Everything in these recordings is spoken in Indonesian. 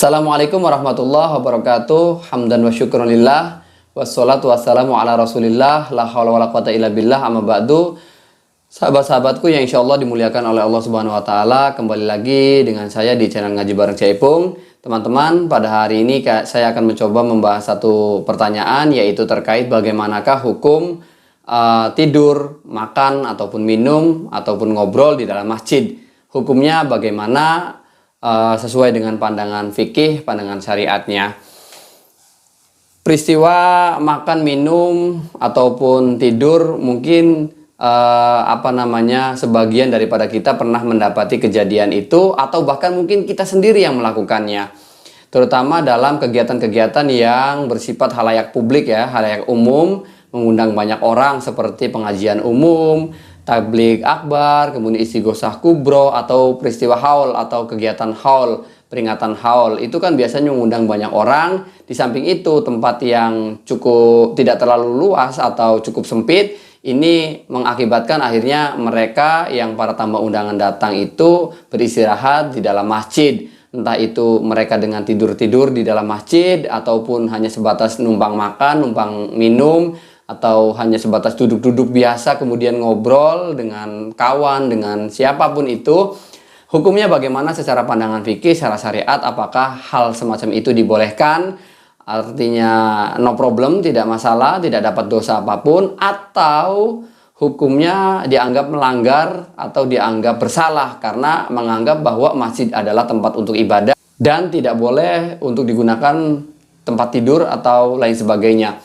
Assalamualaikum warahmatullahi wabarakatuh. Hamdan wa syukrunillah. Wassalatu wassalamu ala rasulillah. La hawla wa la quwata illa billah. Amma ba'du. Sahabat-sahabatku yang insya Allah dimuliakan oleh Allah Subhanahu wa Ta'ala, kembali lagi dengan saya di channel Ngaji Bareng Caipung. Teman-teman, pada hari ini saya akan mencoba membahas satu pertanyaan, yaitu terkait bagaimanakah hukum tidur, makan, ataupun minum, ataupun ngobrol di dalam masjid. Hukumnya bagaimana sesuai dengan pandangan fikih, pandangan syariatnya. Peristiwa makan, minum, ataupun tidur mungkin sebagian daripada kita pernah mendapati kejadian itu, atau bahkan mungkin kita sendiri yang melakukannya, terutama dalam kegiatan-kegiatan yang bersifat halayak publik ya, halayak umum, mengundang banyak orang seperti pengajian umum, tabligh akbar, kemudian istighosah kubro, atau peristiwa haul atau kegiatan haul, peringatan haul. Itu kan biasanya mengundang banyak orang. Di samping itu tempat yang cukup tidak terlalu luas atau cukup sempit, ini mengakibatkan akhirnya mereka yang para tamu undangan datang itu beristirahat di dalam masjid. Entah itu mereka dengan tidur-tidur di dalam masjid, ataupun hanya sebatas numpang makan, numpang minum, atau hanya sebatas duduk-duduk biasa kemudian ngobrol dengan kawan, dengan siapapun itu. Hukumnya bagaimana secara pandangan fikih, secara syariat? Apakah hal semacam itu dibolehkan? Artinya no problem, tidak masalah, tidak dapat dosa apapun, atau hukumnya dianggap melanggar atau dianggap bersalah karena menganggap bahwa masjid adalah tempat untuk ibadah dan tidak boleh untuk digunakan tempat tidur atau lain sebagainya.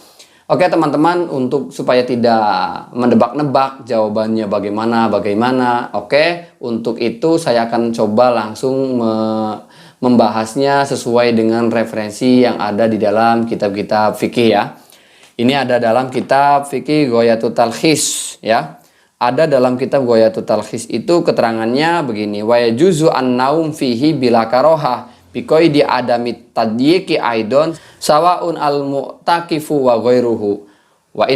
Oke teman-teman, untuk supaya tidak mendebak-nebak jawabannya bagaimana, oke, untuk itu saya akan coba langsung membahasnya sesuai dengan referensi yang ada di dalam kitab-kitab fikih ya. Ini ada dalam kitab fikih Ghoyatul Talkhis ya. Ada dalam kitab Ghoyatul Talkhis itu keterangannya begini: wa yajuzu an-naum fihi bila karohah bikoidi adamit tadyiki aidon sawaun al mu'takifu wa ghairuhu wa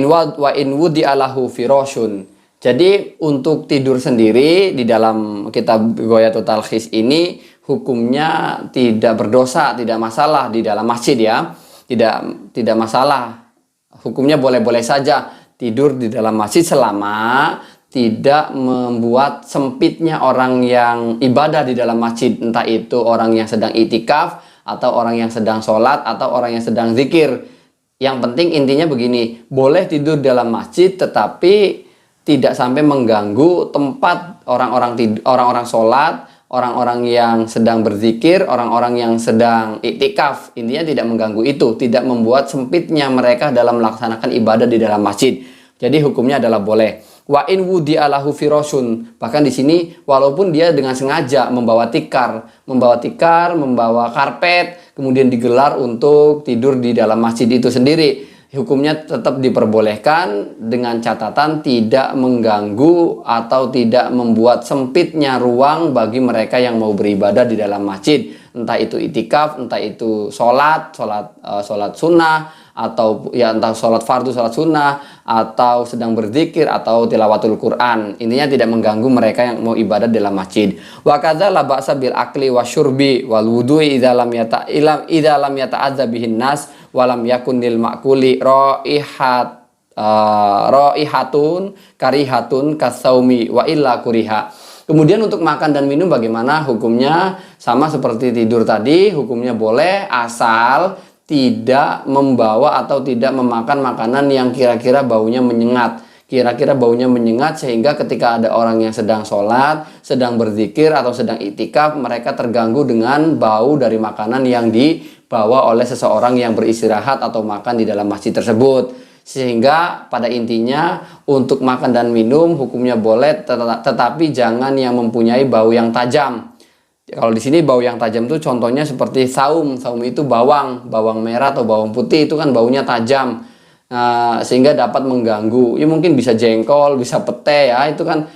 in wudi alahu firoshun. Jadi untuk tidur sendiri di dalam kitab Ghoyatul Talkhis ini hukumnya tidak berdosa, tidak masalah di dalam masjid ya. Tidak masalah. Hukumnya boleh-boleh saja tidur di dalam masjid selama tidak membuat sempitnya orang yang ibadah di dalam masjid, entah itu orang yang sedang itikaf, atau orang yang sedang sholat, atau orang yang sedang zikir. Yang penting intinya begini, boleh tidur dalam masjid tetapi tidak sampai mengganggu tempat orang-orang sholat, orang-orang yang sedang berzikir, orang-orang yang sedang iktikaf. Intinya tidak mengganggu itu, tidak membuat sempitnya mereka dalam melaksanakan ibadah di dalam masjid. Jadi hukumnya adalah boleh. Wa in wudi alahu firosun. Bahkan di sini walaupun dia dengan sengaja membawa tikar, membawa karpet, kemudian digelar untuk tidur di dalam masjid itu sendiri, hukumnya tetap diperbolehkan dengan catatan tidak mengganggu atau tidak membuat sempitnya ruang bagi mereka yang mau beribadah di dalam masjid, entah itu itikaf, entah itu sholat sunnah, atau ya entah sholat fardu, sholat sunnah, atau sedang berzikir, atau tilawatul Quran. Intinya tidak mengganggu mereka yang mau ibadah di dalam masjid. Wa kadza la ba'sa bil akli wasyurbi wal wudu'i idza lam yata'adza bihin nas wa lam yakun lil ma'kuli raihatun karihatun kasaumi wa illa kuriha. Kemudian untuk makan dan minum bagaimana hukumnya? Sama seperti tidur tadi, hukumnya boleh asal tidak membawa atau tidak memakan makanan yang kira-kira baunya menyengat. Sehingga ketika ada orang yang sedang sholat, sedang berzikir, atau sedang iktikaf, mereka terganggu dengan bau dari makanan yang dibawa oleh seseorang yang beristirahat atau makan di dalam masjid tersebut. Sehingga pada intinya untuk makan dan minum hukumnya boleh, tetapi jangan yang mempunyai bau yang tajam. Kalau di sini bau yang tajam itu contohnya seperti saum itu bawang merah atau bawang putih, itu kan baunya tajam, sehingga dapat mengganggu. Ya mungkin bisa jengkol, bisa pete ya, itu kan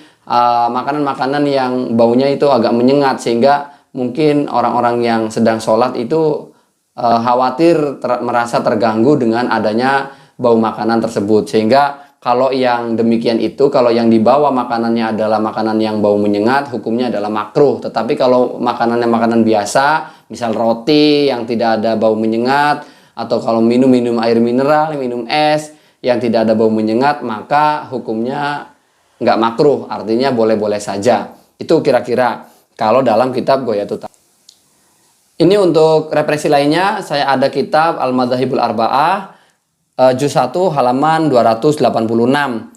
makanan-makanan yang baunya itu agak menyengat, sehingga mungkin orang-orang yang sedang sholat itu khawatir merasa terganggu dengan adanya bau makanan tersebut. Sehingga kalau yang demikian itu, kalau yang dibawa makanannya adalah makanan yang bau menyengat, hukumnya adalah makruh. Tetapi kalau makanannya makanan biasa, misal roti yang tidak ada bau menyengat, atau kalau minum air mineral, minum es yang tidak ada bau menyengat, maka hukumnya nggak makruh, artinya boleh-boleh saja. Itu kira-kira kalau dalam kitab Ghayatul Talab. Ini untuk referensi lainnya, saya ada kitab Al-Madzhabul Arba'ah, juz 1 halaman 286.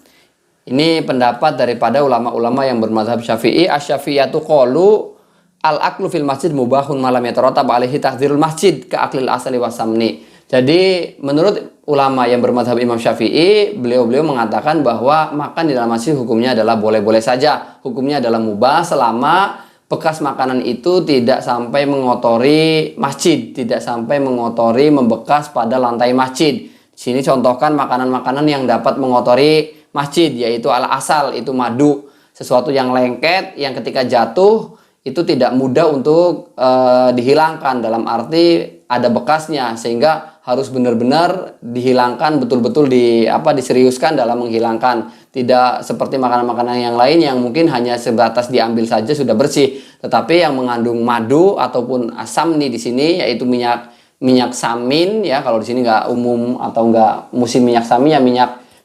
Ini pendapat daripada ulama-ulama yang bermadzhab Syafi'i. Asy-Syafi'iyatu qalu al-aklu fil masjid mubahun malam yataratab alaihi tahdzirul masjid ka aklil asli wasamni. Jadi menurut ulama yang bermadzhab Imam Syafi'i, beliau mengatakan bahwa makan di dalam masjid hukumnya adalah boleh-boleh saja. Hukumnya adalah mubah selama bekas makanan itu tidak sampai mengotori masjid, tidak sampai mengotori membekas pada lantai masjid. Sini contohkan makanan-makanan yang dapat mengotori masjid, yaitu al-asal, itu madu, sesuatu yang lengket yang ketika jatuh itu tidak mudah untuk dihilangkan, dalam arti ada bekasnya, sehingga harus benar-benar dihilangkan, betul-betul diseriuskan dalam menghilangkan. Tidak seperti makanan-makanan yang lain yang mungkin hanya sebatas diambil saja sudah bersih, tetapi yang mengandung madu ataupun asam nih di sini, yaitu minyak samin ya, kalau di sini nggak umum atau nggak musim minyak samin ya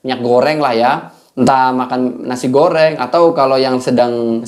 minyak goreng lah ya, entah makan nasi goreng atau kalau yang sedang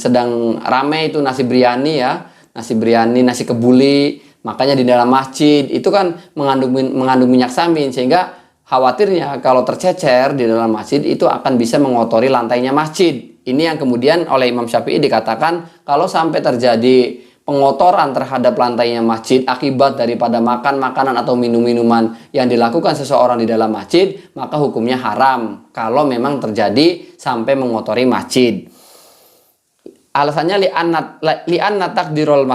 rame itu nasi biryani ya, nasi kebuli, makanya di dalam masjid itu kan mengandung minyak samin, sehingga khawatirnya kalau tercecer di dalam masjid itu akan bisa mengotori lantainya masjid. Ini yang kemudian oleh Imam Syafi'i dikatakan kalau sampai terjadi pengotoran terhadap lantainya masjid akibat daripada makan makanan atau minum-minuman yang dilakukan seseorang di dalam masjid, maka hukumnya haram kalau memang terjadi sampai mengotori masjid. Alasannya li'anna takdirul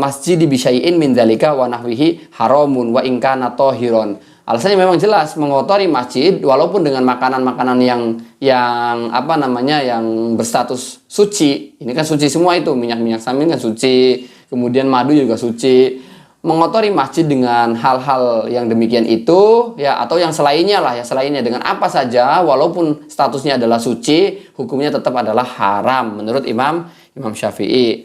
masjid bisyai'in min dzalika wa nahwihi haramun wa in kana tahiron. Alasannya memang jelas, mengotori masjid walaupun dengan makanan-makanan yang berstatus suci. Ini kan suci semua itu, minyak samin kan suci, kemudian madu juga suci. Mengotori masjid dengan hal-hal yang demikian itu ya, atau yang selainnya lah, dengan apa saja walaupun statusnya adalah suci, hukumnya tetap adalah haram menurut Imam Syafi'i.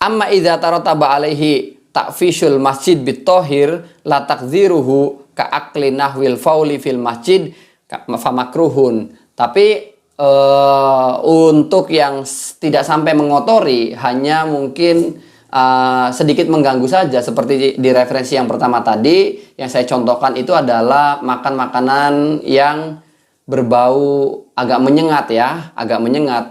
Amma idza tarataba alaihi ta'fishul masjid bitohir la takdziruhu ka akli nahwil fauli fil masjid fa makruhun. Tapi untuk yang tidak sampai mengotori, hanya mungkin sedikit mengganggu saja, seperti di referensi yang pertama tadi yang saya contohkan itu adalah makan makanan yang berbau agak menyengat ya,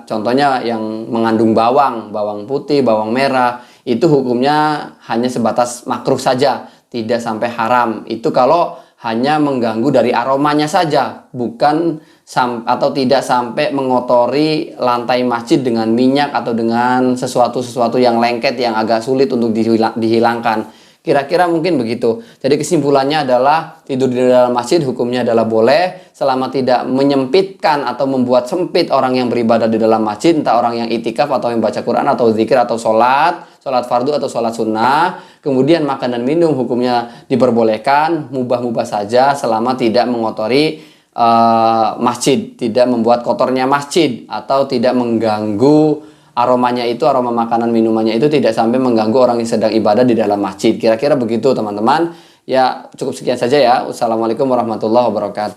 contohnya yang mengandung bawang putih, bawang merah, itu hukumnya hanya sebatas makruh saja, tidak sampai haram. Itu kalau hanya mengganggu dari aromanya saja, bukan atau tidak sampai mengotori lantai masjid dengan minyak atau dengan sesuatu yang lengket yang agak sulit untuk dihilangkan. Kira-kira mungkin begitu. Jadi kesimpulannya adalah tidur di dalam masjid hukumnya adalah boleh selama tidak menyempitkan atau membuat sempit orang yang beribadah di dalam masjid, entah orang yang itikaf atau yang baca Quran atau zikir atau sholat fardu atau sholat sunnah. Kemudian makan dan minum hukumnya diperbolehkan, mubah-mubah saja selama tidak mengotori masjid, tidak membuat kotornya masjid atau tidak mengganggu aromanya itu, aroma makanan minumannya itu tidak sampai mengganggu orang yang sedang ibadah di dalam masjid. Kira-kira begitu teman-teman. Ya cukup sekian saja ya. Wassalamualaikum warahmatullahi wabarakatuh.